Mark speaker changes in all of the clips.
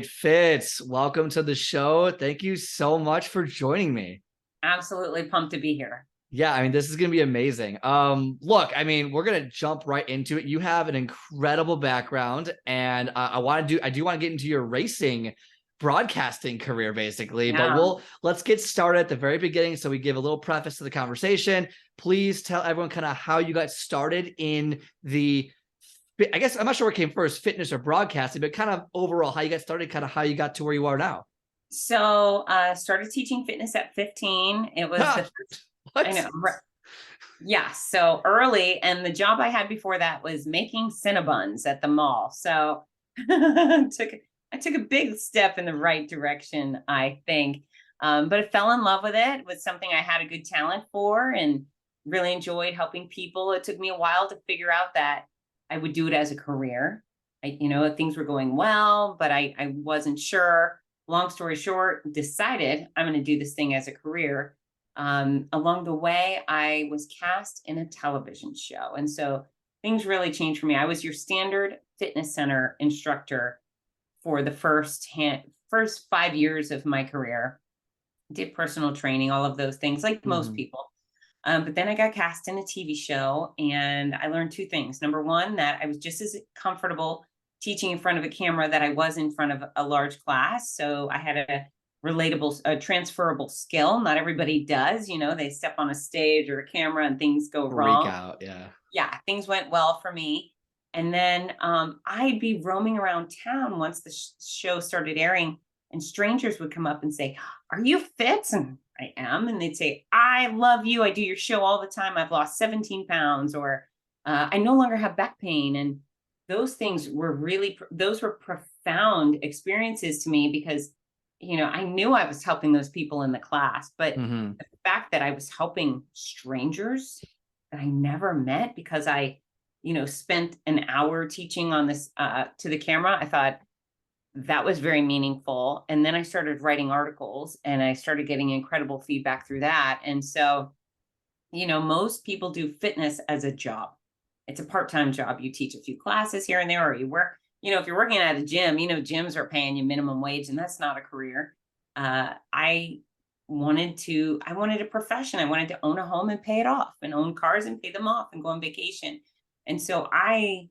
Speaker 1: Fitz, welcome to the show. Thank you so much for joining me.
Speaker 2: Absolutely pumped to be here.
Speaker 1: Yeah, I mean, this is going to be amazing. Look, I mean, we're going to jump right into it. You have an incredible background, and I do want to get into your racing broadcasting career, basically. But
Speaker 2: Yeah.
Speaker 1: let's get started at the very beginning. So we give a little preface to the conversation. Please tell everyone kind of how you got started in I guess I'm not sure what came first, fitness or broadcasting, but kind of overall how you got started, kind of how you got to where you are now.
Speaker 2: So started teaching fitness at 15. It was the first, I
Speaker 1: What?
Speaker 2: know. Yeah. So early. And the job I had before that was making Cinnabons at the mall. So I took a big step in the right direction, I think. But I fell in love with it. It was something I had a good talent for and really enjoyed helping people. It took me a while to figure out that I would do it as a career. Things were going well, but I wasn't sure. Long story short, decided I'm going to do this thing as a career. Along the way, I was cast in a television show. And so things really changed for me. I was your standard fitness center instructor for the first 5 years of my career. Did personal training, all of those things, like most
Speaker 1: Mhm.
Speaker 2: people. But then I got cast in a TV show and I learned two things. Number one, that I was just as comfortable teaching in front of a camera that I was in front of a large class. So I had a transferable skill. Not everybody does, they step on a stage or a camera and things go
Speaker 1: Freak
Speaker 2: wrong.
Speaker 1: out. Yeah.
Speaker 2: Yeah, things went well for me. And then I'd be roaming around town once the show started airing, and strangers would come up and say, "Are you Fitz?" And I am. And they'd say, "I love you. I do your show all the time. I've lost 17 pounds," or "I no longer have back pain." And those things were those were profound experiences to me because, I knew I was helping those people in the class, but
Speaker 1: Hmm.
Speaker 2: the fact that I was helping strangers that I never met because I, spent an hour teaching on this to the camera, I thought that was very meaningful. And then I started writing articles and I started getting incredible feedback through that. And so, most people do fitness as a job. It's a part-time job. You teach a few classes here and there, or you work, if you're working at a gym, gyms are paying you minimum wage and that's not a career. I I wanted a profession. I wanted to own a home and pay it off and own cars and pay them off and go on vacation. And so I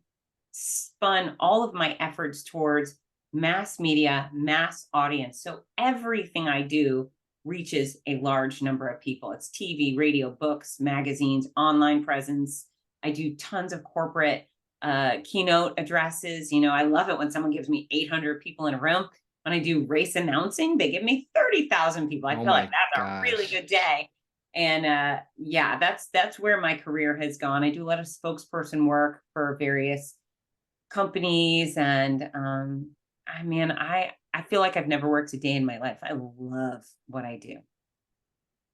Speaker 2: spun all of my efforts towards mass media, mass audience. So everything I do reaches a large number of people. It's TV, radio, books, magazines, online presence. I do tons of corporate keynote addresses. I love it when someone gives me 800 people in a room. When I do race announcing, they give me 30,000 people. I
Speaker 1: Oh
Speaker 2: feel like
Speaker 1: my
Speaker 2: that's a really
Speaker 1: gosh.
Speaker 2: good day. And yeah, that's where my career has gone. I do a lot of spokesperson work for various companies, and I mean, I feel like I've never worked a day in my life. I love what I do.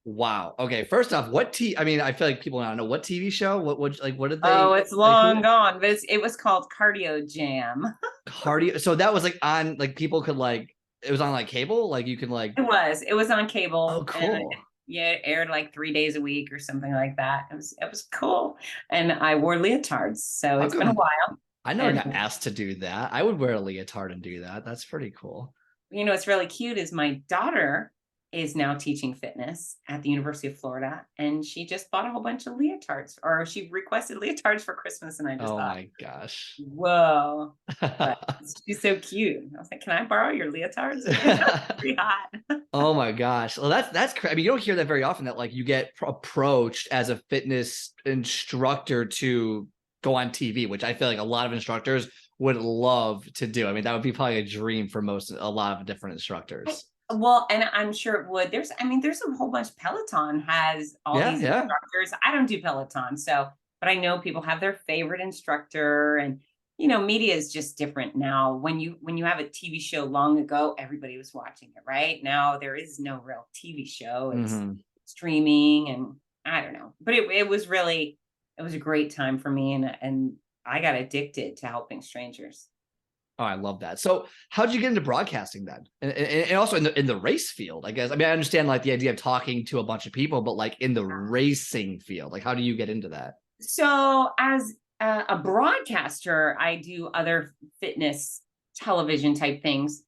Speaker 1: Wow. Okay. First off, I mean, I feel like people want to know what TV show, what did
Speaker 2: Oh,
Speaker 1: they,
Speaker 2: it's
Speaker 1: like,
Speaker 2: long gone, but it was called Cardio Jam.
Speaker 1: cardio. So that was like on, like, people could, like, it was on like cable, like you can, like,
Speaker 2: It was on
Speaker 1: oh,
Speaker 2: cable, and
Speaker 1: cool.
Speaker 2: yeah, it aired like 3 days a week or something like that. It was cool, and I wore leotards, so
Speaker 1: How
Speaker 2: it's been a
Speaker 1: come
Speaker 2: while.
Speaker 1: I never
Speaker 2: And
Speaker 1: got asked to do that? I would wear a leotard and do that. That's pretty cool.
Speaker 2: what's really cute is my daughter is now teaching fitness at the University of Florida, and she just bought a whole bunch of leotards, or she requested leotards for Christmas, and I just
Speaker 1: Oh
Speaker 2: thought,
Speaker 1: my gosh.
Speaker 2: whoa. But she's so cute. I was like, "Can I borrow your leotards?" Because they're pretty hot.
Speaker 1: Oh my gosh. Well, that's crazy. I mean, you don't hear that very often, that like you get approached as a fitness instructor to go on TV, which I feel like a lot of instructors would love to do. I mean, that would be probably a dream for a lot of different
Speaker 2: I-
Speaker 1: instructors.
Speaker 2: Well, and I'm sure it would. There's a whole bunch. Peloton has all
Speaker 1: Yeah,
Speaker 2: these
Speaker 1: yeah.
Speaker 2: instructors. I don't do Peloton, but I know people have their favorite instructor, and media is just different now. When you have a TV show long ago, everybody was watching it, right? Now there is no real TV show. It's
Speaker 1: Hmm.
Speaker 2: streaming, and I don't know. But it was a great time for me, and I got addicted to helping strangers.
Speaker 1: Oh, I love that. So, how did you get into broadcasting then, and also in the race field? I guess. I mean, I understand like the idea of talking to a bunch of people, but like in the racing field, like how do you get into that?
Speaker 2: So, as a broadcaster, I do other fitness television type things.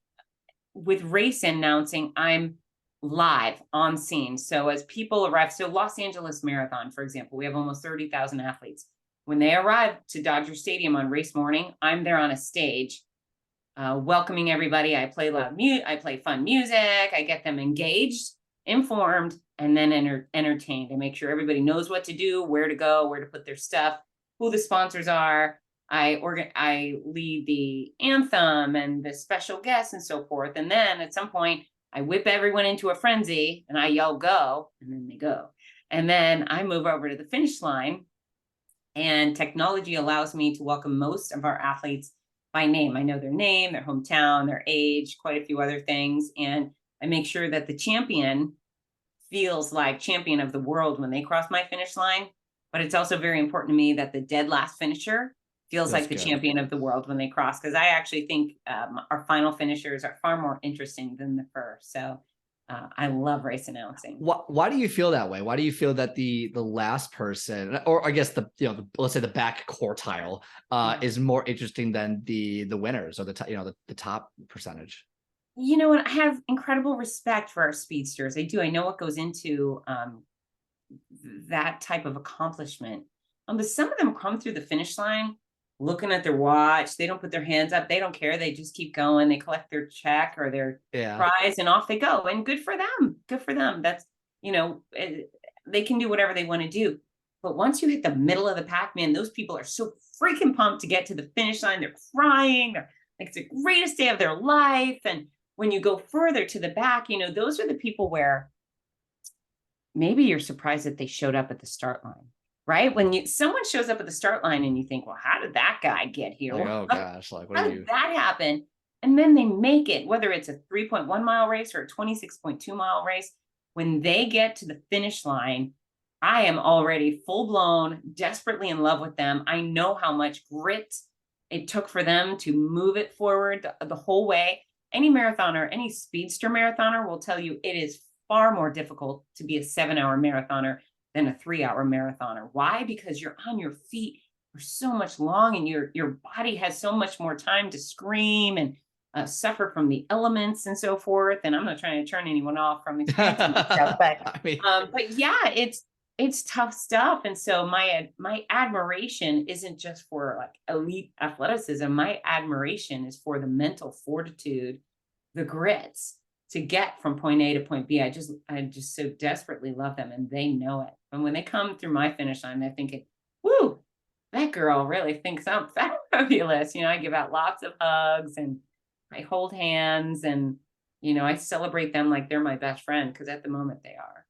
Speaker 2: with race announcing, I'm live on scene. So as people arrive, so Los Angeles Marathon, for example, we have almost 30,000 athletes. When they arrive to Dodger Stadium on race morning, I'm there on a stage, welcoming everybody. I play loud music, I play fun music, I get them engaged, informed, and then entertained. I make sure everybody knows what to do, where to go, where to put their stuff, who the sponsors are. I lead the anthem and the special guests and so forth. And then at some point, I whip everyone into a frenzy and I yell, go, and then they go. And then I move over to the finish line. And technology allows me to welcome most of our athletes by name. I know their name, their hometown, their age, quite a few other things. And I make sure that the champion feels like champion of the world when they cross my finish line. But it's also very important to me that the dead last finisher feels like the champion of the world when they cross, because I actually think our final finishers are far more interesting than the first. So I love race announcing.
Speaker 1: Why do you feel that way? Why do you feel that the last person, or I guess let's say the back quartile, is more interesting than the winners, or the top percentage?
Speaker 2: You know what? I have incredible respect for our speedsters. I do. I know what goes into that type of accomplishment. But some of them come through the finish line looking at their watch. They don't put their hands up. They don't care. They just keep going. They collect their check or their prize and off they go. And good for them. Good for them. That's, they can do whatever they want to do. But once you hit the middle of the pack, man, those people are so freaking pumped to get to the finish line. They're crying. They're like, it's the greatest day of their life. And when you go further to the back, those are the people where maybe you're surprised that they showed up at the start line. Right? When someone shows up at the start line and you think, well, how did that guy get here?
Speaker 1: Like, oh gosh, like
Speaker 2: how did that happen? And then they make it, whether it's a 3.1 mile race or a 26.2 mile race, when they get to the finish line, I am already full blown, desperately in love with them. I know how much grit it took for them to move it forward the whole way. Any marathoner, any speedster marathoner will tell you it is far more difficult to be a 7-hour marathoner than a 3-hour marathoner. Why? Because you're on your feet for so much long, and your body has so much more time to scream and suffer from the elements and so forth. And I'm not trying to turn anyone off from experiencing stuff, but but yeah, it's tough stuff. And so my admiration isn't just for like elite athleticism. My admiration is for the mental fortitude, the grits to get from point A to point B. I just so desperately love them, and they know it. And when they come through my finish line, they're thinking, whoo, that girl really thinks I'm fabulous. I give out lots of hugs and I hold hands, and, I celebrate them like they're my best friend, because at the moment they are.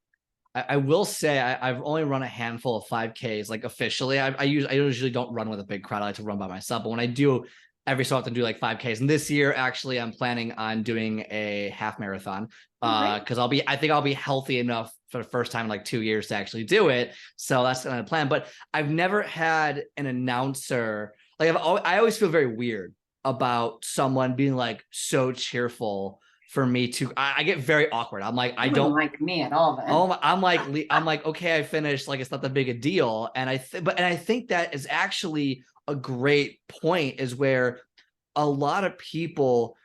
Speaker 1: I will say I've only run a handful of 5Ks, like officially. I usually don't run with a big crowd. I like to run by myself. But when I do, every so often do like 5Ks. And this year, actually, I'm planning on doing a half marathon because I think I'll be healthy enough for the first time in like 2 years to actually do it. So that's the plan. But I've never had an announcer. Like I always feel very weird about someone being like so cheerful for me to. I get very awkward. I'm like, I don't
Speaker 2: like me at all. Then.
Speaker 1: Oh, I'm like, okay, I finished. Like, it's not that big a deal. And I think that is actually a great point, is where a lot of people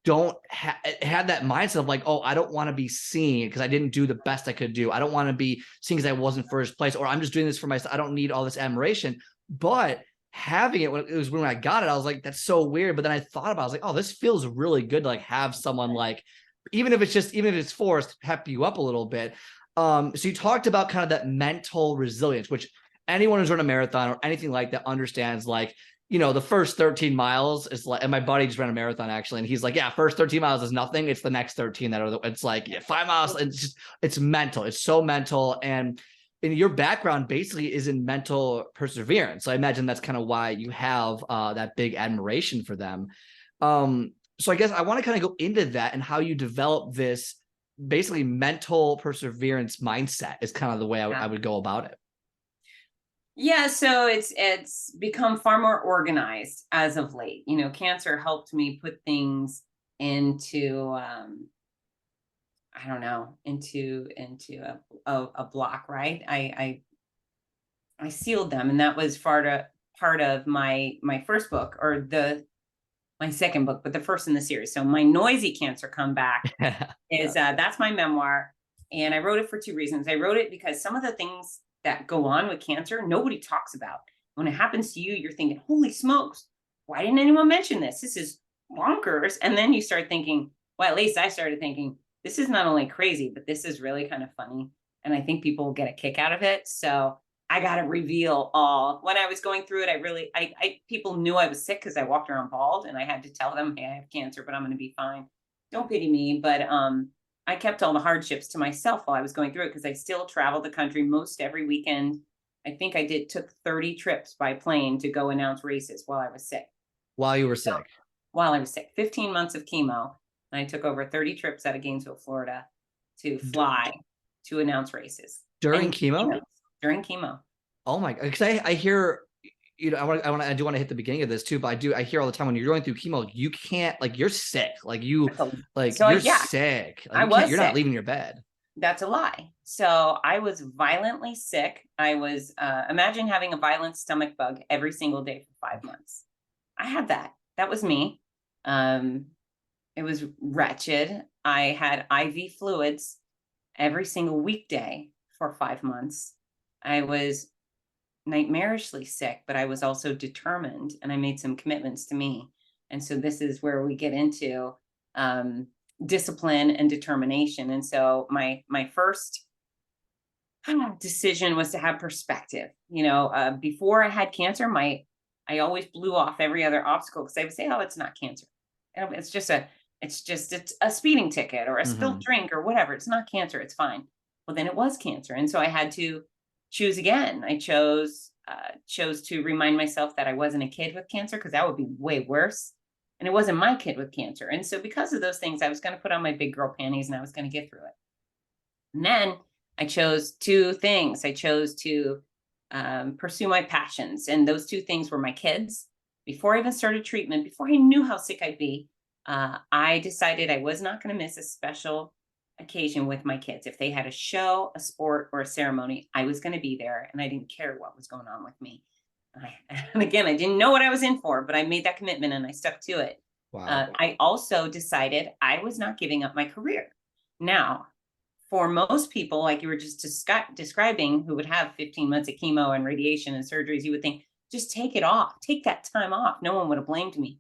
Speaker 1: don't have that mindset of like, oh, I don't want to be seen because I didn't do the best I could do. I don't want to be seen because I wasn't first place, or I'm just doing this for myself. I don't need all this admiration. But having it when I got it, I was like, that's so weird. But then I thought about it, I was like, oh, this feels really good to like have someone like, even if it's forced, pep you up a little bit. So you talked about kind of that mental resilience, which anyone who's run a marathon or anything like that understands. Like, the first 13 miles is like, and my buddy just ran a marathon actually, and he's like, yeah, first 13 miles is nothing. It's the next 13 that are it's like 5 miles. It's mental. It's so mental. And in your background basically is in mental perseverance. So I imagine that's kind of why you have that big admiration for them. So I guess I want to kind of go into that and how you develop this basically mental perseverance mindset is kind of the way I would go about it.
Speaker 2: Yeah, so it's become far more organized as of late. Cancer helped me put things into I don't know, into a block, right? I sealed them, and that was part of my first book, or my second book, but the first in the series. So My Noisy Cancer Comeback is that's my memoir. And I wrote it for two reasons. I wrote it because some of the things that go on with cancer, nobody talks about. When it happens to you, you're thinking, holy smokes, why didn't anyone mention this? This is bonkers. And then you start thinking, well, at least I started thinking, this is not only crazy, but this is really kind of funny. And I think people will get a kick out of it. So I got to reveal all. When I was going through it, I people knew I was sick because I walked around bald, and I had to tell them, hey, I have cancer, but I'm going to be fine. Don't pity me. But I kept all the hardships to myself while I was going through it, because I still traveled the country most every weekend. I think I took 30 trips by plane to go announce races while I was sick.
Speaker 1: While you were sick?
Speaker 2: While I was sick, 15 months of chemo. And I took over 30 trips out of Gainesville, Florida to fly to announce races.
Speaker 1: During chemo?
Speaker 2: During chemo.
Speaker 1: Oh my God. Because I hear, I do want to hit the beginning of this too, but I hear all the time when you're going through chemo, you can't, like, you're sick. Like you're sick. Like, you're not leaving your bed.
Speaker 2: That's a lie. So I was violently sick. I was, imagine having a violent stomach bug every single day for 5 months. I had that. That was me. It was wretched. I had IV fluids every single weekday for 5 months. I was nightmarishly sick, but I was also determined, and I made some commitments to me. And so this is where we get into discipline and determination. And so my first decision was to have perspective. Before I had cancer, I always blew off every other obstacle, because I would say, oh, it's not cancer. It's a speeding ticket or a spilled drink or whatever. It's not cancer. It's fine. Well, then it was cancer. And so I had to choose again. I chose to remind myself that I wasn't a kid with cancer, because that would be way worse. And it wasn't my kid with cancer. And so because of those things, I was going to put on my big girl panties, and I was going to get through it. And then I chose two things. I chose to pursue my passions. And those two things were my kids. Before I even started treatment, before I knew how sick I'd be, I decided I was not going to miss a special occasion with my kids. If they had a show, a sport, or a ceremony, I was going to be there, and I didn't care what was going on with me. And again, I didn't know what I was in for, but I made that commitment and I stuck to it.
Speaker 1: Wow.
Speaker 2: I also decided I was not giving up my career. Now, for most people, like you were just describing, who would have 15 months of chemo and radiation and surgeries, you would think, just take it off, take that time off. No one would have blamed me.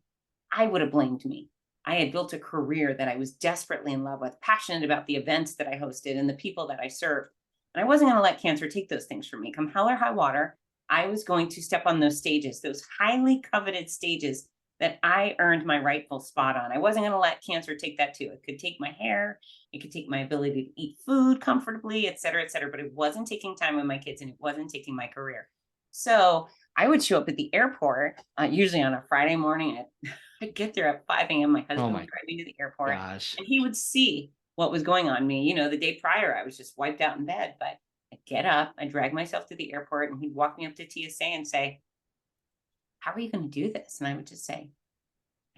Speaker 2: I would have blamed me. I had built a career that I was desperately in love with, passionate about the events that I hosted and the people that I served. And I wasn't going to let cancer take those things from me. Come hell or high water, I was going to step on those stages, those highly coveted stages that I earned my rightful spot on. I wasn't going to let cancer take that too. It could take my hair, it could take my ability to eat food comfortably, et cetera, but it wasn't taking time with my kids, and it wasn't taking my career. So I would show up at the airport, usually on a Friday morning. I'd get there at 5 a.m. My husband would drive me to the airport, and he would see what was going on me. The day prior, I was just wiped out in bed, but I'd get up, I'd drag myself to the airport, and he'd walk me up to TSA and say, how are you going to do this? And I would just say,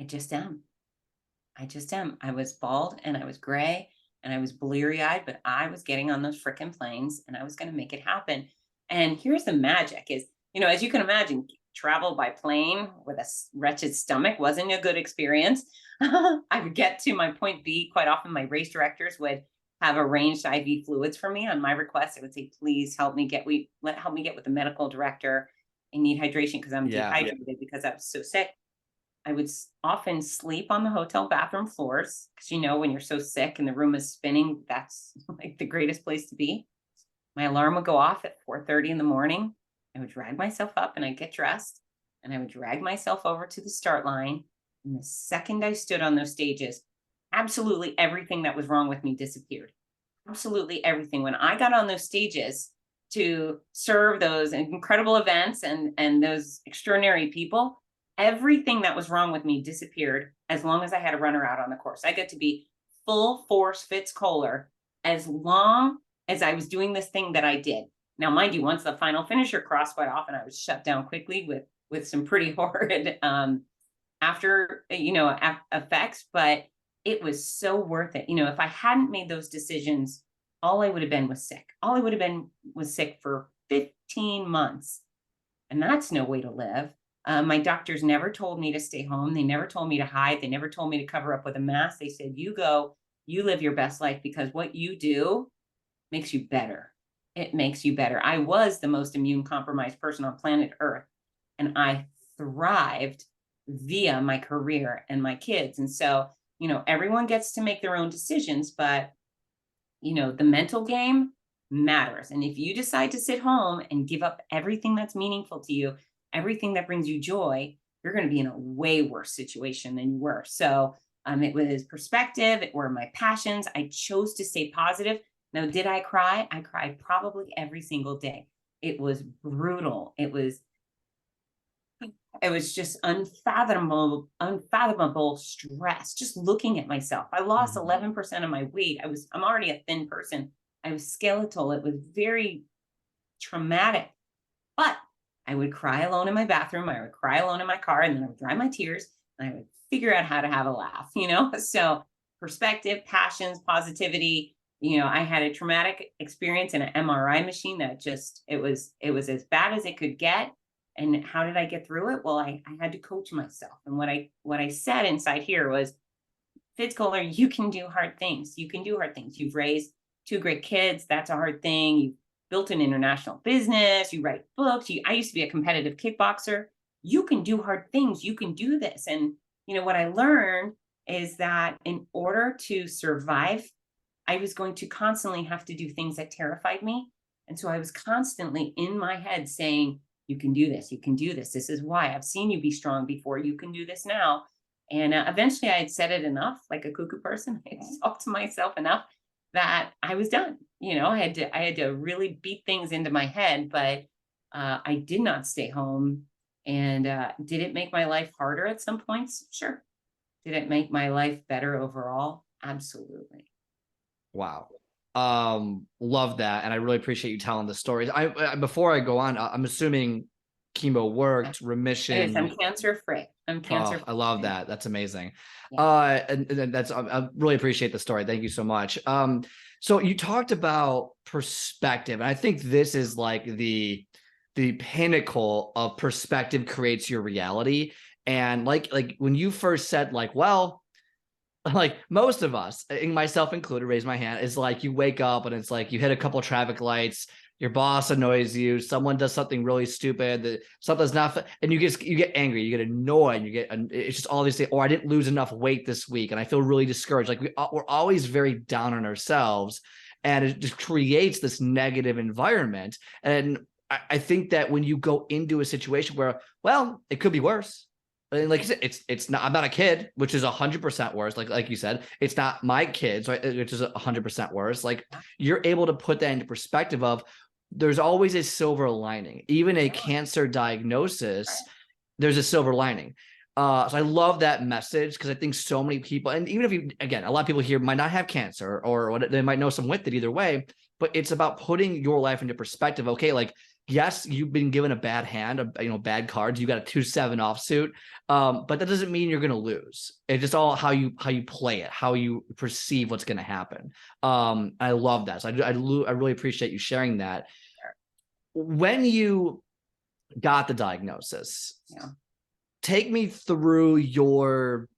Speaker 2: I just am. I just am. I was bald, and I was gray, and I was bleary-eyed, but I was getting on those frickin' planes, and I was going to make it happen. And here's the magic is, as you can imagine, travel by plane with a wretched stomach wasn't a good experience. I would get to my point B. Quite often my race directors would have arranged IV fluids for me on my request. I would say, please help me get with the medical director. I need hydration because I'm dehydrated because I was so sick. I would often sleep on the hotel bathroom floors, because when you're so sick and the room is spinning, that's like the greatest place to be. My alarm would go off at 4:30 in the morning. I would drag myself up, and I'd get dressed, and I would drag myself over to the start line. And the second I stood on those stages, absolutely everything that was wrong with me disappeared. Absolutely everything. When I got on those stages to serve those incredible events and those extraordinary people, everything that was wrong with me disappeared as long as I had a runner out on the course. I got to be full force Fitz Koehler as long as I was doing this thing that I did. Now, mind you, once the final finisher crossed, quite often I was shut down quickly with some pretty horrid after effects, but it was so worth it. If I hadn't made those decisions, all I would have been was sick. All I would have been was sick for 15 months. And that's no way to live. My doctors never told me to stay home. They never told me to hide. They never told me to cover up with a mask. They said, you go, you live your best life, because what you do makes you better. It makes you better. I was the most immune compromised person on planet Earth, and I thrived via my career and my kids. And so, everyone gets to make their own decisions, but the mental game matters. And if you decide to sit home and give up everything that's meaningful to you, everything that brings you joy, you're going to be in a way worse situation than you were. So it was perspective, it were my passions. I chose to stay positive. Now, did I cry? I cried probably every single day. It was brutal. It was just unfathomable stress just looking at myself. I lost 11% of my weight. I'm already a thin person. I was skeletal. It was very traumatic. But I would cry alone in my bathroom. I would cry alone in my car, and then I would dry my tears, and I would figure out how to have a laugh, So perspective, passions, positivity. I had a traumatic experience in an MRI machine that it was as bad as it could get. And how did I get through it? Well, I had to coach myself. And what I said inside here was, Fitz Koehler, you can do hard things. You can do hard things. You've raised two great kids. That's a hard thing. You've built an international business. You write books. I used to be a competitive kickboxer. You can do hard things. You can do this. And what I learned is that in order to survive, I was going to constantly have to do things that terrified me. And so I was constantly in my head saying, you can do this. You can do this. This is why I've seen you be strong before. You can do this now. And eventually I had said it enough, like a cuckoo person. I talked to myself enough that I was done. I had to really beat things into my head, but I did not stay home. And did it make my life harder at some points? Sure. Did it make my life better overall? Absolutely.
Speaker 1: Wow. Love that. And I really appreciate you telling the stories. Before I go on, I'm assuming chemo worked, remission.
Speaker 2: It is. I'm cancer free. I'm cancer free.
Speaker 1: I love that. That's amazing. Yeah. And that's, I really appreciate the story. Thank you so much. So you talked about perspective, and I think this is like the pinnacle of perspective creates your reality. And like when you first said well, like most of us, myself included, raise my hand, is like you wake up and it's like you hit a couple traffic lights, your boss annoys you, someone does something really stupid, that something's not, and you get angry, you get annoyed, it's just all these things. Or I didn't lose enough weight this week and I feel really discouraged. Like we're always very down on ourselves, and it just creates this negative environment. And I think that when you go into a situation where, well, it could be worse. And like you said, it's not, I'm not a kid, which is 100% worse. Like you said, it's not my kids, right, which is 100% worse. Like you're able to put that into perspective of there's always a silver lining. Even a cancer diagnosis, there's a silver lining. So I love that message, because I think so many people, and even if you, again, a lot of people here might not have cancer, or they might know some with it either way, but it's about putting your life into perspective. Okay, like, yes, you've been given a bad hand, bad cards. You got a 2-7 offsuit, but that doesn't mean you're going to lose. It's just all how you play it, how you perceive what's going to happen. I love that. So I really appreciate you sharing that. When you got the diagnosis, take me through your.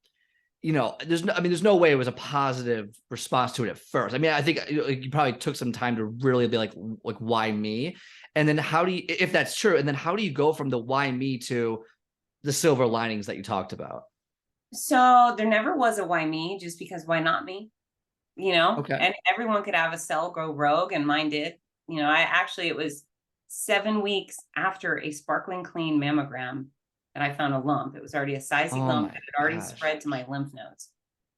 Speaker 1: There's no way it was a positive response to it at first. I mean, I think you probably took some time to really be like, why me? And then how do you, if that's true, and then how do you go from the why me to the silver linings that you talked about?
Speaker 2: So there never was a why me, just because why not me?
Speaker 1: Okay.
Speaker 2: And everyone could have a cell go rogue, and mine did. It was 7 weeks after a sparkling clean mammogram that I found a lump. It was already a sizey lump that had already spread to my lymph nodes.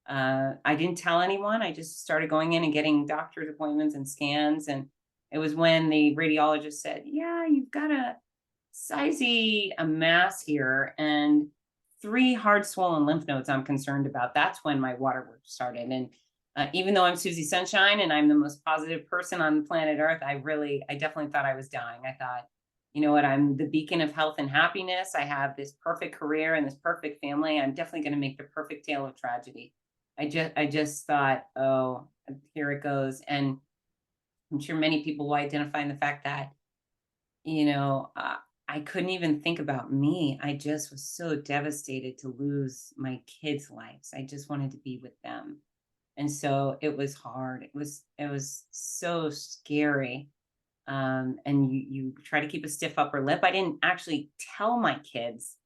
Speaker 2: I didn't tell anyone. I just started going in and getting doctor's appointments and scans. And it was when the radiologist said, yeah, you've got a mass here and 3 hard swollen lymph nodes I'm concerned about. That's when my water work started. And even though I'm Susie Sunshine and I'm the most positive person on the planet Earth, I definitely thought I was dying. I thought, you know what, I'm the beacon of health and happiness. I have this perfect career and this perfect family. I'm definitely going to make the perfect tale of tragedy. I just thought, oh, here it goes. And I'm sure many people will identify in the fact that, I couldn't even think about me. I just was so devastated to lose my kids' lives. I just wanted to be with them. And so it was hard. It was so scary. And you try to keep a stiff upper lip. I didn't actually tell my kids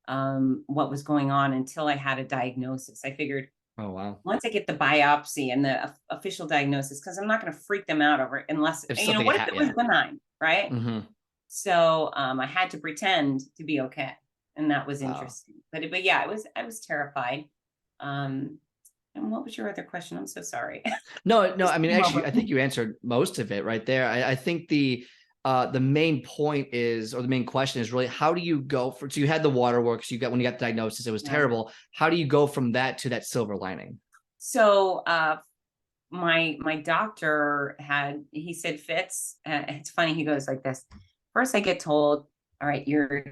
Speaker 2: what was going on until I had a diagnosis. I figured
Speaker 1: Oh wow.
Speaker 2: once I get the biopsy and the official diagnosis, because I'm not going to freak them out over it unless,
Speaker 1: If
Speaker 2: you know,
Speaker 1: something
Speaker 2: what if it was
Speaker 1: yeah.
Speaker 2: benign, right?
Speaker 1: Hmm.
Speaker 2: So I had to pretend to be okay, and that was
Speaker 1: Wow.
Speaker 2: interesting. But yeah, I was terrified. Um, and what was your other question? I'm so sorry.
Speaker 1: No, no,
Speaker 2: Just
Speaker 1: I mean,
Speaker 2: a
Speaker 1: actually,
Speaker 2: moment.
Speaker 1: I think you answered most of it right there. I think the main point is, or the main question is really, how do you go for, so you had the waterworks, you got, when you got the diagnosis, it was
Speaker 2: Yeah.
Speaker 1: terrible. How do you go from that to that silver lining?
Speaker 2: So my doctor he said, Fitz, it's funny, he goes like this. First I get told, all right, your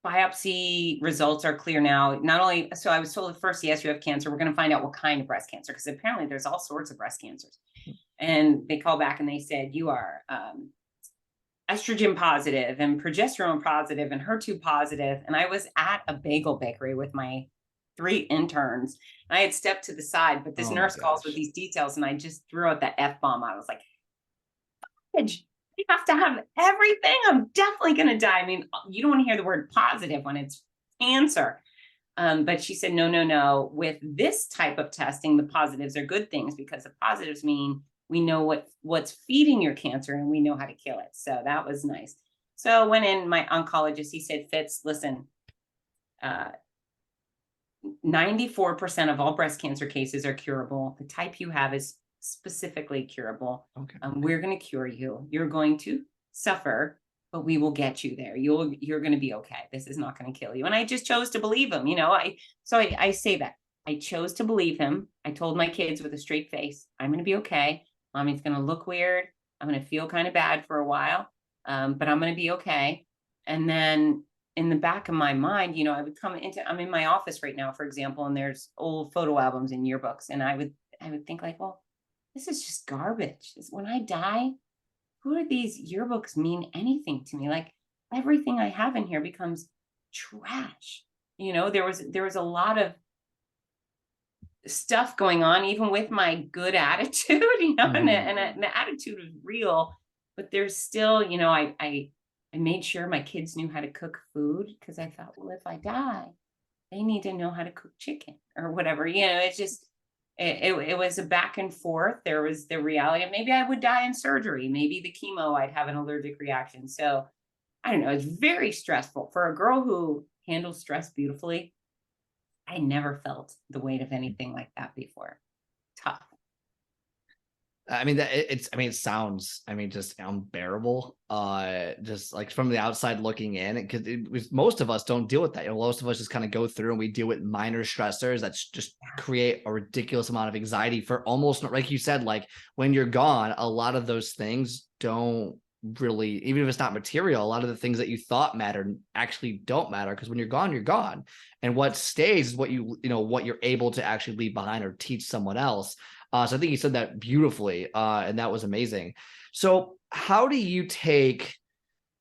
Speaker 2: biopsy results are clear now. Not only, so I was told at first, yes, you have cancer. We're going to find out what kind of breast cancer, because apparently there's all sorts of breast cancers. And they call back and they said, you are estrogen positive and progesterone positive and HER2 positive. And I was at a bagel bakery with my 3 interns. I had stepped to the side, but this
Speaker 1: Oh my
Speaker 2: nurse calls with
Speaker 1: gosh.
Speaker 2: these details, and I just threw out the F bomb. I was like, you have to have everything. I'm definitely going to die. I mean, you don't want to hear the word positive when it's cancer. But she said, no, no, no. With this type of testing, the positives are good things, because the positives mean we know what's feeding your cancer and we know how to kill it. So that was nice. So I went in, my oncologist, he said, Fitz, listen, uh, 94% of all breast cancer cases are curable. The type you have is specifically curable.
Speaker 1: Okay.
Speaker 2: We're going to cure you. You're going to suffer, but we will get you there. You're going to be okay. This is not going to kill you. And I just chose to believe him. You know, I say that I chose to believe him. I told my kids with a straight face, I'm going to be okay. Mommy's going to look weird. I'm going to feel kind of bad for a while, but I'm going to be okay. And then in the back of my mind, you know, I'm in my office right now, for example, and there's old photo albums and yearbooks. And I would think like, well, this is just garbage. When I die, who do these yearbooks mean anything to me? Like, everything I have in here becomes trash. You know, there was a lot of stuff going on, even with my good attitude, you know,
Speaker 1: Mhm.
Speaker 2: and the attitude was real, but there's still, you know, I made sure my kids knew how to cook food, because I thought, well, if I die, they need to know how to cook chicken or whatever. You know, it's just, it was a back and forth. There was the reality of maybe I would die in surgery, maybe the chemo, I'd have an allergic reaction. So I don't know. It's very stressful for a girl who handles stress beautifully. I never felt the weight of anything like that before. Tough.
Speaker 1: I mean it's, I mean, it sounds, I mean, just unbearable. Just like from the outside looking in, because it was, most of us don't deal with that. You know, most of us just kind of go through and we deal with minor stressors that just create a ridiculous amount of anxiety for almost, like you said, like when you're gone, a lot of those things don't really, even if it's not material, a lot of the things that you thought mattered actually don't matter, because when you're gone, you're gone. And what stays is what you know, what you're able to actually leave behind or teach someone else. So I think you said that beautifully, and that was amazing. So how do you take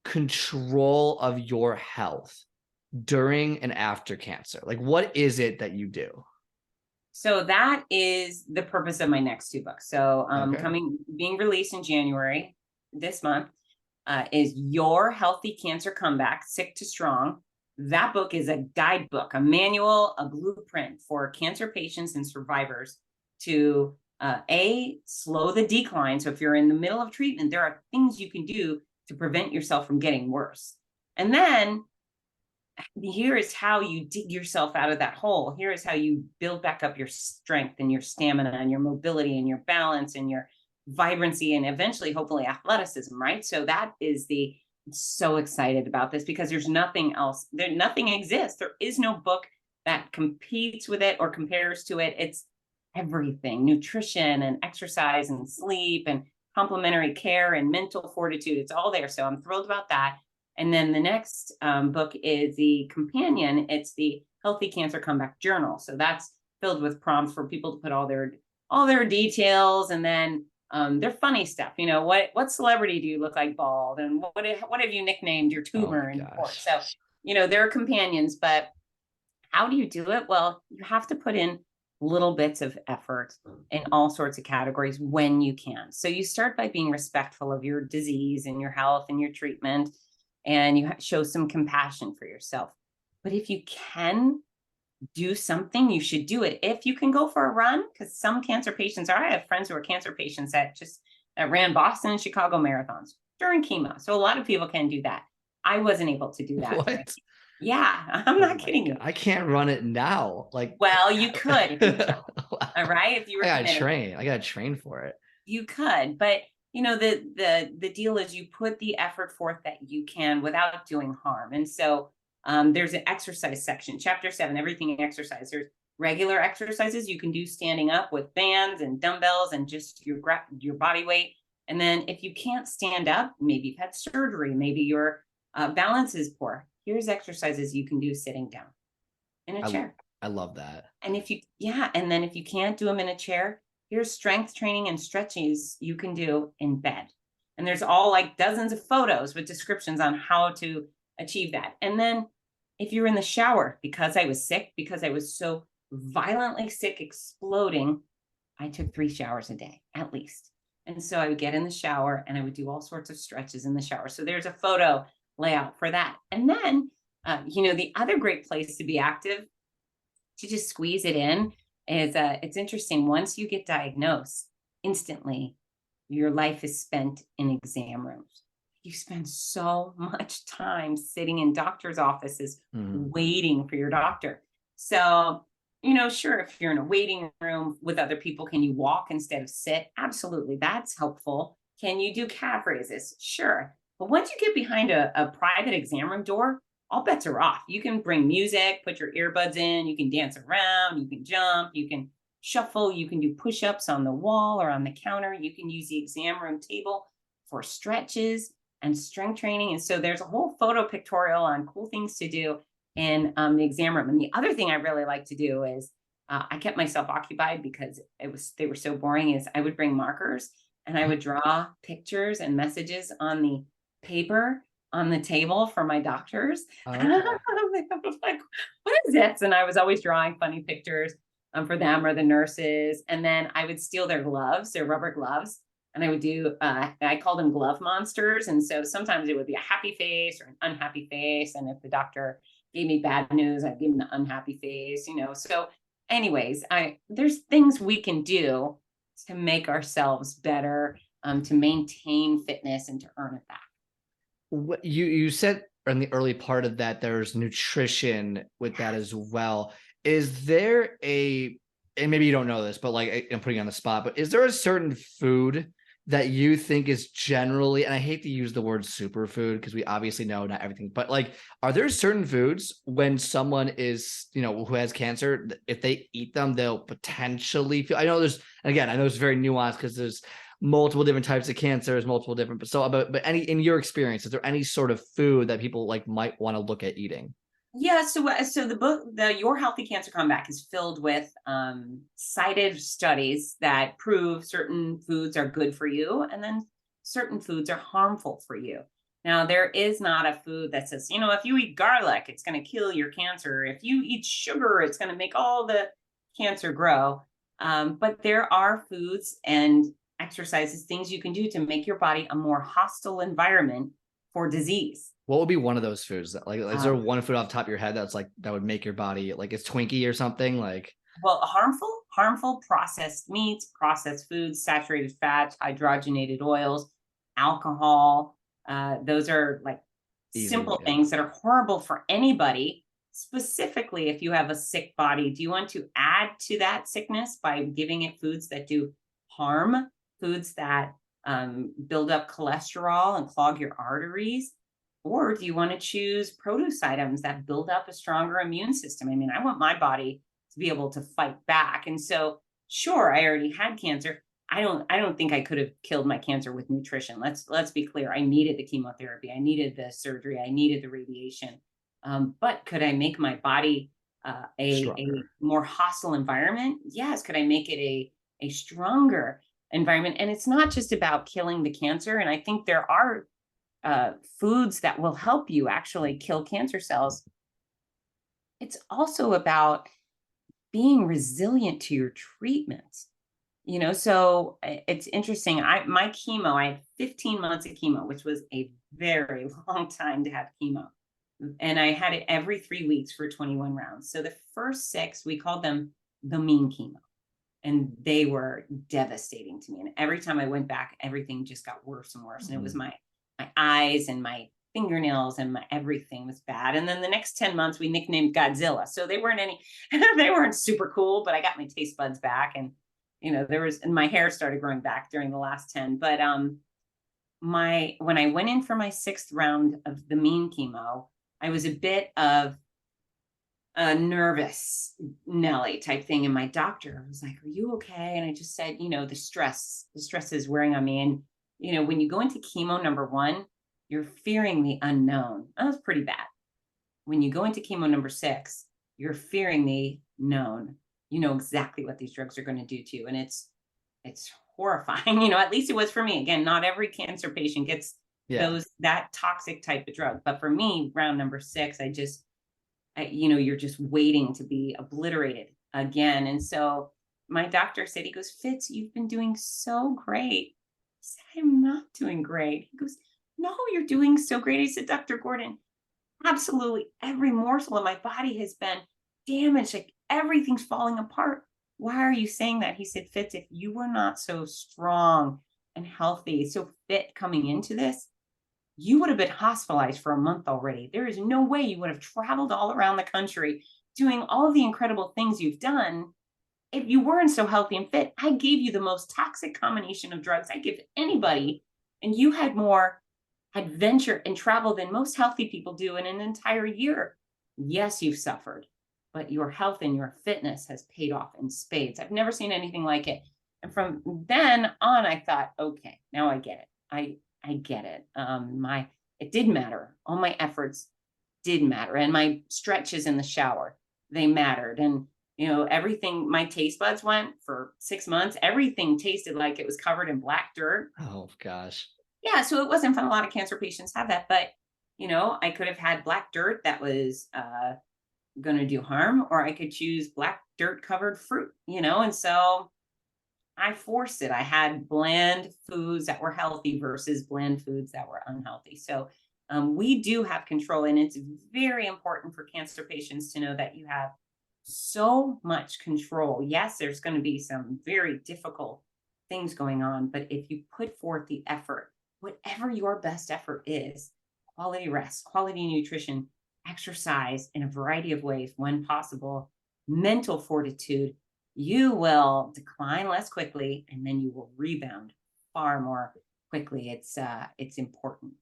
Speaker 1: control of your health during and after cancer? Like, what is it that you do?
Speaker 2: So that is the purpose of my next 2 books. So
Speaker 1: Okay.
Speaker 2: being released in January this month, is Your Healthy Cancer Comeback, Sick to Strong. That book is a guidebook, a manual, a blueprint for cancer patients and survivors to slow the decline. So if you're in the middle of treatment, there are things you can do to prevent yourself from getting worse. And then here is how you dig yourself out of that hole. Here is how you build back up your strength and your stamina and your mobility and your balance and your vibrancy and eventually, hopefully, athleticism, right? So that is so excited about this, because there's nothing else. Nothing exists. There is no book that competes with it or compares to it. It's everything: nutrition and exercise and sleep and complementary care and mental fortitude. It's all there. So I'm thrilled about that. And then the next book is the companion. It's the Healthy Cancer Comeback Journal. So that's filled with prompts for people to put all their details. And then They're funny stuff. What celebrity do you look like bald? And what have you nicknamed your
Speaker 1: Oh my
Speaker 2: tumor in court?
Speaker 1: gosh.
Speaker 2: So, they're companions, but how do you do it? Well, you have to put in little bits of effort in all sorts of categories when you can. So you start by being respectful of your disease and your health and your treatment, and you show some compassion for yourself. But if you can do something, you should do it. If you can go for a run, because some cancer patients I have friends who are cancer patients that ran Boston and Chicago marathons during chemo. So a lot of people can do that. I wasn't able to do that.
Speaker 1: What?
Speaker 2: Yeah, I'm
Speaker 1: Oh
Speaker 2: not
Speaker 1: my
Speaker 2: kidding
Speaker 1: God.
Speaker 2: you.
Speaker 1: I can't run it now. Like,
Speaker 2: Well, you could if you felt, all right, if you
Speaker 1: I
Speaker 2: were
Speaker 1: gotta
Speaker 2: committed,
Speaker 1: train. I gotta train for it.
Speaker 2: you could. But the deal is you put the effort forth that you can without doing harm. And so there's an exercise section, chapter 7, everything exercise. There's regular exercises you can do standing up with bands and dumbbells and just your body weight. And then if you can't stand up, maybe you've had surgery, maybe your balance is poor. Here's exercises you can do sitting down in a
Speaker 1: I
Speaker 2: chair.
Speaker 1: I love that.
Speaker 2: And and then if you can't do them in a chair, here's strength training and stretches you can do in bed. And there's all like dozens of photos with descriptions on how to achieve that. And then if you're in the shower, because I was sick, because I was so violently sick, exploding, I took 3 showers a day at least. And so I would get in the shower and I would do all sorts of stretches in the shower. So there's a photo layout for that. And then, the other great place to be active, to just squeeze it in, is it's interesting. Once you get diagnosed, instantly your life is spent in exam rooms. You spend so much time sitting in doctor's offices
Speaker 1: Mhm.
Speaker 2: waiting for your doctor. So, sure, if you're in a waiting room with other people, can you walk instead of sit? Absolutely, that's helpful. Can you do calf raises? Sure. But once you get behind a private exam room door, all bets are off. You can bring music, put your earbuds in, you can dance around, you can jump, you can shuffle, you can do push ups on the wall or on the counter. You can use the exam room table for stretches and strength training. And so there's a whole photo pictorial on cool things to do in the exam room. And the other thing I really like to do is I kept myself occupied because they were so boring. Is I would bring markers and I would draw pictures and messages on the paper on the table for my doctors. And I
Speaker 1: Okay.
Speaker 2: was like, what is this? And I was always drawing funny pictures for them or the nurses. And then I would steal their gloves, their rubber gloves. And I would I called them glove monsters. And so sometimes it would be a happy face or an unhappy face. And if the doctor gave me bad news, I'd give him the unhappy face. So anyways, there's things we can do to make ourselves better, to maintain fitness and to earn it back.
Speaker 1: What you said in the early part of that, there's nutrition with that as well. Is there and maybe you don't know this, but like I'm putting you on the spot, but is there a certain food that you think is generally, and I hate to use the word superfood because we obviously know not everything, but like, are there certain foods when someone is, who has cancer, if they eat them, they'll potentially feel, I know it's very nuanced because there's multiple different types of cancers, multiple different, but any, in your experience, is there any sort of food that people like might want to look at eating?
Speaker 2: Yeah, so the book, the Your Healthy Cancer Comeback, is filled with cited studies that prove certain foods are good for you, and then certain foods are harmful for you. Now, there is not a food that says, if you eat garlic, it's going to kill your cancer. If you eat sugar, it's going to make all the cancer grow. But there are foods and exercises, things you can do to make your body a more hostile environment for disease.
Speaker 1: What would be one of those foods that, like, is there
Speaker 2: Um,
Speaker 1: one food off the top of your head that's like, that would make your body like it's Twinkie or something like
Speaker 2: Well, harmful processed meats, processed foods, saturated fats, hydrogenated oils, alcohol. Those are like
Speaker 1: easy?
Speaker 2: simple
Speaker 1: Yeah.
Speaker 2: things that are horrible for anybody. Specifically, if you have a sick body, do you want to add to that sickness by giving it foods that do harm, foods that build up cholesterol and clog your arteries? Or do you want to choose produce items that build up a stronger immune system? I mean, I want my body to be able to fight back. And so, sure, I already had cancer. I don't think I could have killed my cancer with nutrition. Let's be clear. I needed the chemotherapy. I needed the surgery. I needed the radiation. But could I make my body a
Speaker 1: Stronger.
Speaker 2: more hostile environment? Yes. Could I make it a stronger? environment. And it's not just about killing the cancer. And I think there are foods that will help you actually kill cancer cells. It's also about being resilient to your treatments. So it's interesting. My chemo, I had 15 months of chemo, which was a very long time to have chemo. And I had it every 3 weeks for 21 rounds. So the first 6, we called them the mean chemo. And they were devastating to me. And every time I went back, everything just got worse and worse. And it was my eyes and my fingernails and my everything was bad. And then the next 10 months we nicknamed Godzilla. So they weren't they weren't super cool, but I got my taste buds back. And and my hair started growing back during the last 10. But when I went in for my 6th round of the mean chemo, I was a bit of a nervous Nelly type thing. And my doctor was like, "Are you okay?" And I just said, the stress is wearing on me. And, when you go into chemo number 1, you're fearing the unknown. That was pretty bad. When you go into chemo number 6, you're fearing the known. You know exactly what these drugs are going to do to you. And it's horrifying. At least it was for me. Again, not every cancer patient gets that toxic type of drug. But for me, round number 6, you're just waiting to be obliterated again. And so my doctor said, he goes, "Fitz, you've been doing so great." I said, "I'm not doing great." He goes, "No, you're doing so great." I said, "Dr. Gordon, absolutely every morsel of my body has been damaged. Like everything's falling apart. Why are you saying that?" He said, "Fitz, if you were not so strong and healthy, so fit coming into this, you would have been hospitalized for a month already. There is no way you would have traveled all around the country doing all of the incredible things you've done if you weren't so healthy and fit. I gave you the most toxic combination of drugs I give anybody, and you had more adventure and travel than most healthy people do in an entire year. Yes, you've suffered, but your health and your fitness has paid off in spades. I've never seen anything like it." And from then on, I thought, okay, now I get it. I get it. It did matter. All my efforts did matter. And my stretches in the shower, they mattered. And, everything, my taste buds went for 6 months. Everything tasted like it was covered in black dirt.
Speaker 1: Oh gosh.
Speaker 2: Yeah. So it wasn't fun. A lot of cancer patients have that. But, I could have had black dirt that was going to do harm, or I could choose black dirt covered fruit, and so I forced it. I had bland foods that were healthy versus bland foods that were unhealthy. So we do have control, and it's very important for cancer patients to know that you have so much control. Yes, there's going to be some very difficult things going on, but if you put forth the effort, whatever your best effort is, quality rest, quality nutrition, exercise in a variety of ways when possible, mental fortitude, you will decline less quickly, and then you will rebound far more quickly. It's important.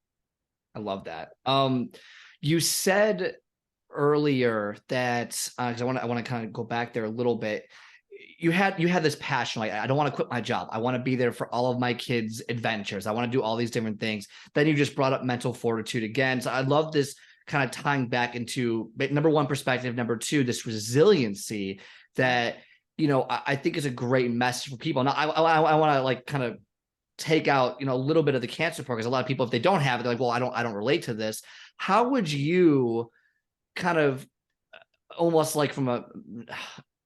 Speaker 1: I love that. You said earlier that because I want to kind of go back there a little bit. You had this passion, like, I don't want to quit my job. I want to be there for all of my kids' adventures. I want to do all these different things. Then you just brought up mental fortitude again. So I love this kind of tying back into number one, perspective. Number 2, this resiliency that, I think is a great message for people. Now, I want to like kind of take out, a little bit of the cancer part, because a lot of people, if they don't have it, they're like, well, I don't relate to this. How would you kind of almost like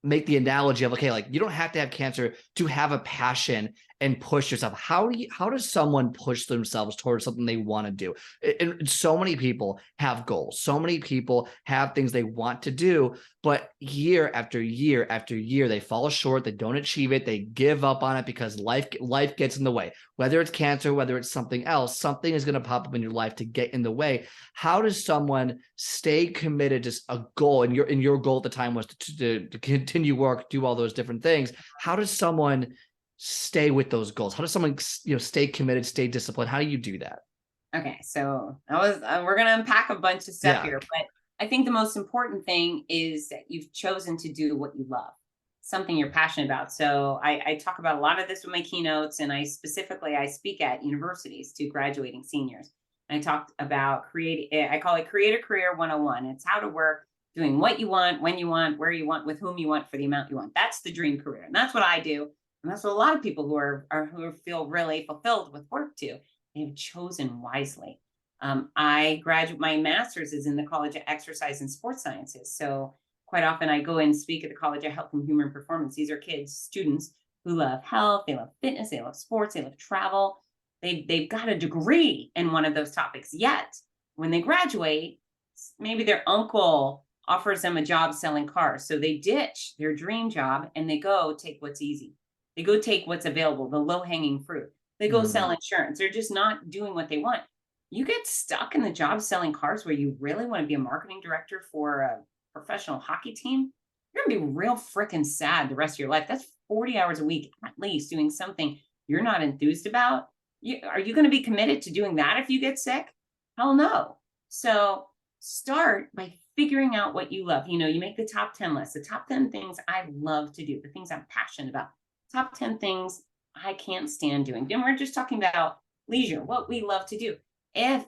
Speaker 1: make the analogy of, okay, like you don't have to have cancer to have a passion and push yourself. How does someone push themselves towards something they want to do? And so many people have goals. So many people have things they want to do, but year after year after year, they fall short. They don't achieve it. They give up on it because life gets in the way. Whether it's cancer, whether it's something else, something is going to pop up in your life to get in the way. How does someone stay committed to a goal? And your goal at the time was to continue work, do all those different things. How does someone stay with those goals? How does someone, stay committed, stay disciplined? How do you do that?
Speaker 2: Okay, so we're going to unpack a bunch of stuff here, but I think the most important thing is that you've chosen to do what you love, something you're passionate about. So I talk about a lot of this with my keynotes, and I speak at universities to graduating seniors. And I talked about I call it Create a Career 101. It's how to work doing what you want, when you want, where you want, with whom you want, for the amount you want. That's the dream career. And that's what I do. And that's what a lot of people who feel really fulfilled with work do. They've chosen wisely. I graduate, my master's is in the College of Exercise and Sports Sciences. So quite often I go and speak at the College of Health and Human Performance. These are kids, students who love health, they love fitness, they love sports, they love travel. They've got a degree in one of those topics. Yet when they graduate, maybe their uncle offers them a job selling cars. So they ditch their dream job and they go take what's easy. They go take what's available, the low hanging fruit. They go sell insurance. They're just not doing what they want. You get stuck in the job selling cars where you really want to be a marketing director for a professional hockey team. You're going to be real freaking sad the rest of your life. That's 40 hours a week at least doing something you're not enthused about. Are you going to be committed to doing that if you get sick? Hell no. So start by figuring out what you love. You make the top 10 list, the top 10 things I love to do, the things I'm passionate about, top 10 things I can't stand doing. And we're just talking about leisure, what we love to do. If,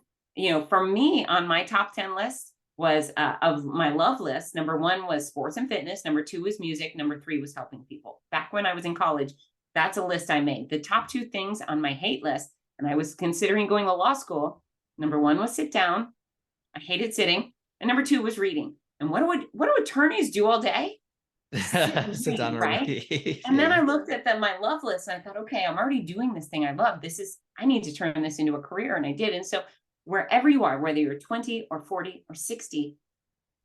Speaker 2: for me on my top 10 list was of my love list, number 1 was sports and fitness. Number 2 was music. Number 3 was helping people. Back when I was in college, that's a list I made. The top 2 things on my hate list, and I was considering going to law school. Number 1 was sit down. I hated sitting. And number 2 was reading. And what do attorneys do all day?
Speaker 1: Sit down and
Speaker 2: right?
Speaker 1: read.
Speaker 2: And then I looked at my love list and I thought, okay, I'm already doing this thing I love. I need to turn this into a career. And I did. And so wherever you are, whether you're 20 or 40 or 60,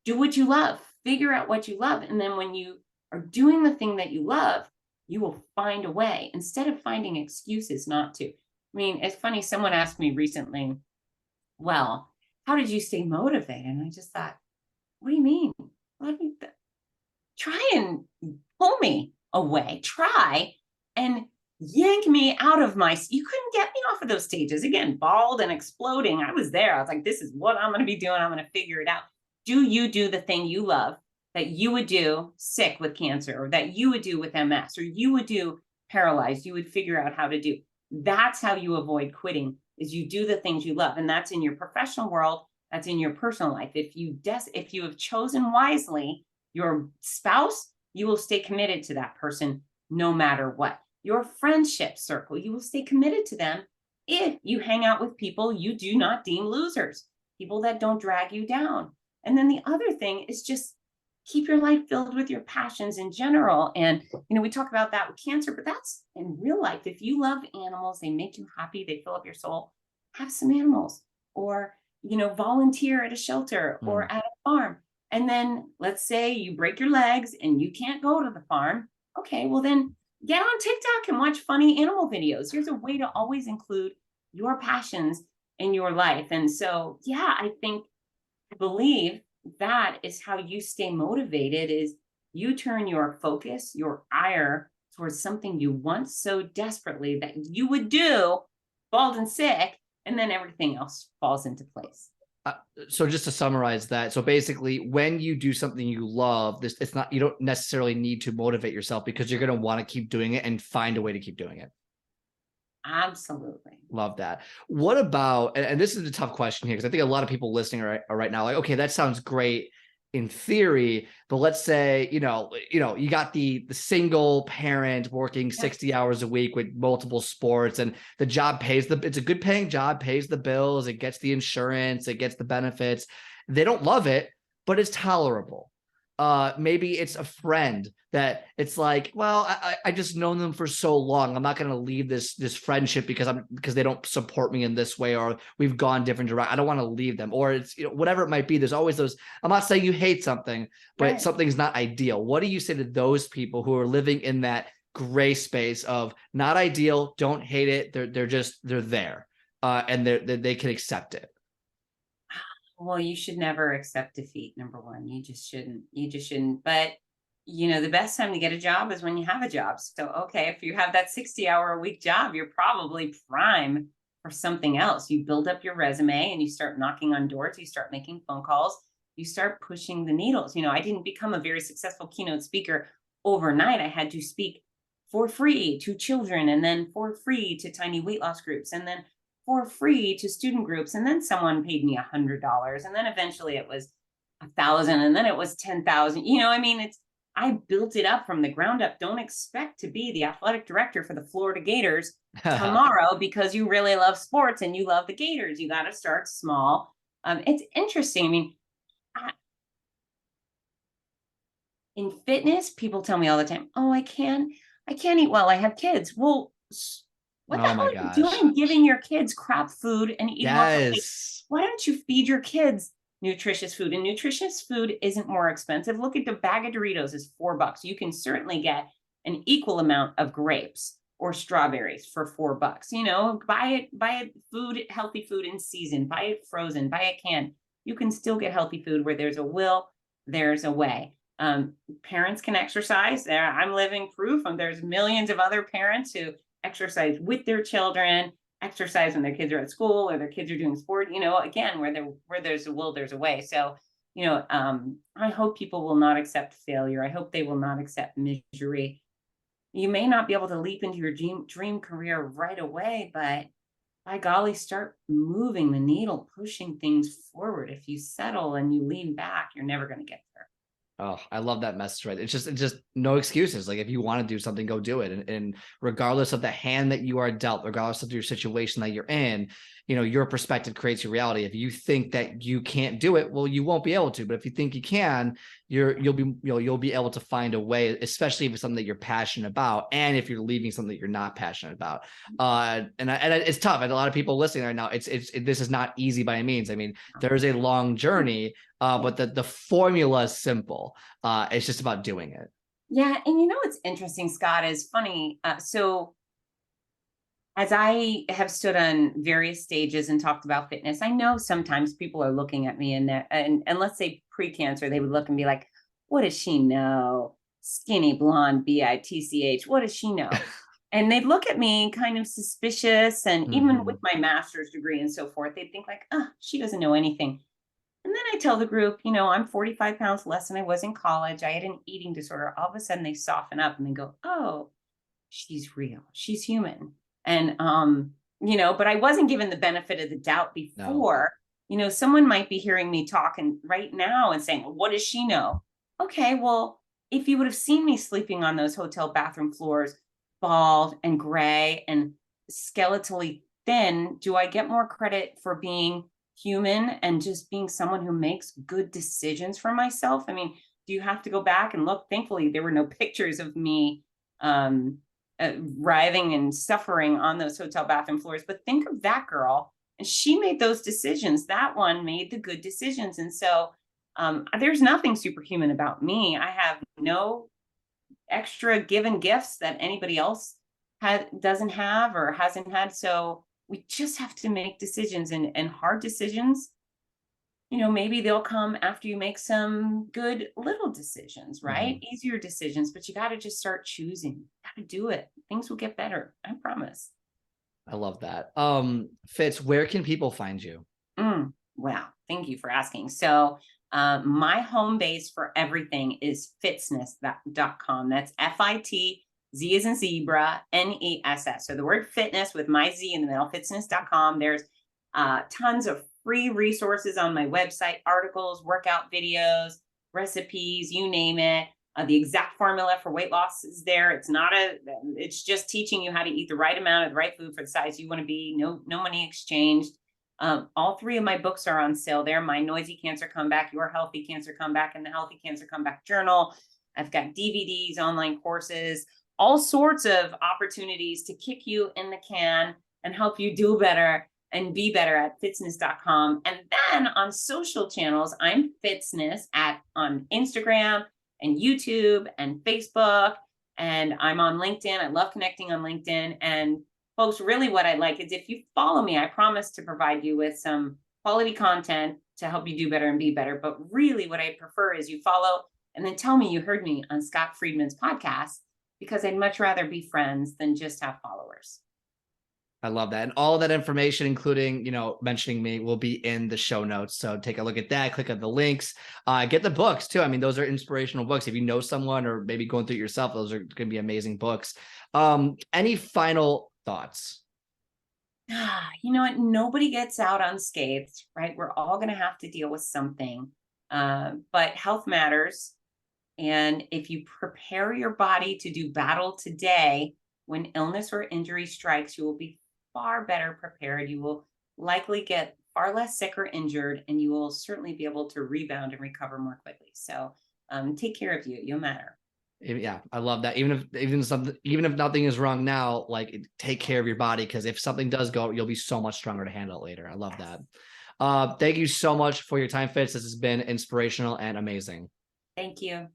Speaker 2: do what you love, figure out what you love. And then when you are doing the thing that you love, you will find a way instead of finding excuses not to. I mean, it's funny. Someone asked me recently, well, how did you stay motivated? And I just thought, what do you mean? Try and pull me away. Try and yank me out of you couldn't get me off of those stages. Again, bald and exploding. I was there. I was like, this is what I'm going to be doing. I'm going to figure it out. Do you do the thing you love that you would do sick with cancer, or that you would do with MS, or you would do paralyzed? You would figure out how to do. That's how you avoid quitting, is you do the things you love. And that's in your professional world. That's in your personal life. If you have chosen wisely your spouse, you will stay committed to that person no matter what. Your friendship circle, you will stay committed to them if you hang out with people you do not deem losers, people that don't drag you down. And then the other thing is just keep your life filled with your passions in general. And, we talk about that with cancer, but that's in real life. If you love animals, they make you happy, they fill up your soul, have some animals, or, volunteer at a shelter or at a farm. And then let's say you break your legs and you can't go to the farm. Okay, well then get on TikTok and watch funny animal videos. Here's a way to always include your passions in your life. And so, I believe that is how you stay motivated, is you turn your focus, your ire towards something you want so desperately that you would do bald and sick, and then everything else falls into place.
Speaker 1: So just to summarize that, so basically when you do something you love, you don't necessarily need to motivate yourself, because you're going to want to keep doing it and find a way to keep doing it.
Speaker 2: Absolutely.
Speaker 1: Love that. What about, and this is a tough question here, because I think a lot of people listening are right now like, okay, that sounds great in theory, but let's say, you got the single parent working 60 hours a week with multiple sports, and the job it's a good paying job, pays the bills, it gets the insurance, it gets the benefits. They don't love it, but it's tolerable. Maybe it's a friend that it's like, well, I just known them for so long, I'm not going to leave this friendship because they don't support me in this way, or we've gone different directions. I don't want to leave them, or it's whatever it might be. There's always those. I'm not saying you hate something, but something's not ideal. What do you say to those people who are living in that gray space of not ideal, don't hate it, they're there, and they can accept it?
Speaker 2: Well, you should never accept defeat. Number 1, you just shouldn't. But the best time to get a job is when you have a job. So, okay, if you have that 60-hour-a-week job, you're probably prime for something else. You build up your resume and you start knocking on doors. You start making phone calls. You start pushing the needles. I didn't become a very successful keynote speaker overnight. I had to speak for free to children, and then for free to tiny weight loss groups, and then for free to student groups. And then someone paid me $100. And then eventually it was $1,000, and then it was $10,000. I built it up from the ground up. Don't expect to be the athletic director for the Florida Gators tomorrow because you really love sports and you love the Gators. You got to start small. It's interesting. I mean, in fitness, people tell me all the time, "Oh, I can't eat well. I have kids." Well, what the
Speaker 1: Oh
Speaker 2: hell
Speaker 1: my
Speaker 2: are you
Speaker 1: gosh.
Speaker 2: doing giving your kids crap food and eating off the plate?
Speaker 1: Yes.
Speaker 2: Why don't you feed your kids nutritious food? And nutritious food isn't more expensive. Look at the bag of Doritos is $4. You can certainly get an equal amount of grapes or strawberries for $4. You know, buy it food, healthy food in season, buy it frozen, buy it canned. You can still get healthy food where there's a will, there's a way. Parents can exercise. There, I'm living proof. And there's millions of other parents who exercise with their children, exercise when their kids are at school or their kids are doing sport. You know, again, where there's a will, there's a way. So, you know, I hope people will not accept failure. I hope they will not accept misery. You may not be able to leap into your dream career right away, but by golly, start moving the needle, pushing things forward. If you settle and you lean back, you're never going to get there.
Speaker 1: Oh, I love that message, right? It's just no excuses. Like if you want to do something, go do it. And regardless of the hand that you are dealt, regardless of your situation that you're in, you know, your perspective creates your reality. If you think that you can't do it, well, you won't be able to. But if you think you can, you'll be able to find a way, especially if it's something that you're passionate about, and if you're leaving something that you're not passionate about. And it's tough. And a lot of people listening right now, this is not easy by any means. I mean, there is a long journey. But the formula is simple. It's just about doing it.
Speaker 2: Yeah. And you know what's interesting, Scott, is funny. So as I have stood on various stages and talked about fitness, I know sometimes people are looking at me and let's say pre-cancer, they would look and be like, what does she know? Skinny blonde, bitch. What does she know? And they'd look at me kind of suspicious. And even with
Speaker 1: Mhm.
Speaker 2: my master's degree and so forth, they'd think like, oh, she doesn't know anything. And then I tell the group, you know, I'm 45 pounds less than I was in college. I had an eating disorder. All of a sudden they soften up and they go, oh, she's real. She's human. And you know, but I wasn't given the benefit of the doubt
Speaker 1: No.
Speaker 2: before. You know, someone might be hearing me talking right now and saying, well, what does she know? Okay, well, if you would have seen me sleeping on those hotel bathroom floors, bald and gray and skeletally thin, do I get more credit for being human and just being someone who makes good decisions for myself? I mean, do you have to go back and look? Thankfully, there were no pictures of me um, writhing and suffering on those hotel bathroom floors. But think of that girl, and she made those decisions. That one made the good decisions. And so there's nothing superhuman about me. I have no extra given gifts that anybody else doesn't have or hasn't had. So we just have to make decisions and hard decisions. You know, maybe they'll come after you make some good little decisions, right?
Speaker 1: Mhm.
Speaker 2: Easier decisions, but you got to just start choosing. Got to do it. Things will get better. I promise.
Speaker 1: I love that. Fitz, where can people find you?
Speaker 2: Wow. Thank you for asking. So, my home base for everything is fitzness.com. That's FIT, Z is in zebra, NESS. So the word fitness with my Z in the middle, fitzness.com. There's tons of free resources on my website, articles, workout videos, recipes, you name it. The exact formula for weight loss is there. It's just teaching you how to eat the right amount of the right food for the size you want to be. No money exchanged. All three of my books are on sale there. My Noisy Cancer Comeback, Your Healthy Cancer Comeback, and the Healthy Cancer Comeback Journal. I've got DVDs, online courses, all sorts of opportunities to kick you in the can and help you do better and be better at fitzness.com. And then on social channels, I'm Fitzness on Instagram and YouTube and Facebook. And I'm on LinkedIn. I love connecting on LinkedIn. And folks, really what I like is if you follow me, I promise to provide you with some quality content to help you do better and be better. But really what I prefer is you follow and then tell me you heard me on Scott Friedman's podcast, because I'd much rather be friends than just have followers.
Speaker 1: I love that. And all that information, including, you know, mentioning me, will be in the show notes. So take a look at that, click on the links, get the books too. I mean, those are inspirational books. If you know someone or maybe going through it yourself, those are going to be amazing books. Any final thoughts?
Speaker 2: You know what? Nobody gets out unscathed, right? We're all going to have to deal with something. But health matters. And if you prepare your body to do battle today, when illness or injury strikes, you will be far better prepared. You will likely get far less sick or injured, and you will certainly be able to rebound and recover more quickly. So take care of you. You'll matter.
Speaker 1: Yeah, I love that. Even if nothing is wrong now, like take care of your body, because if something does go, you'll be so much stronger to handle it later. I love that. Thank you so much for your time, Fitz. This has been inspirational and amazing.
Speaker 2: Thank you.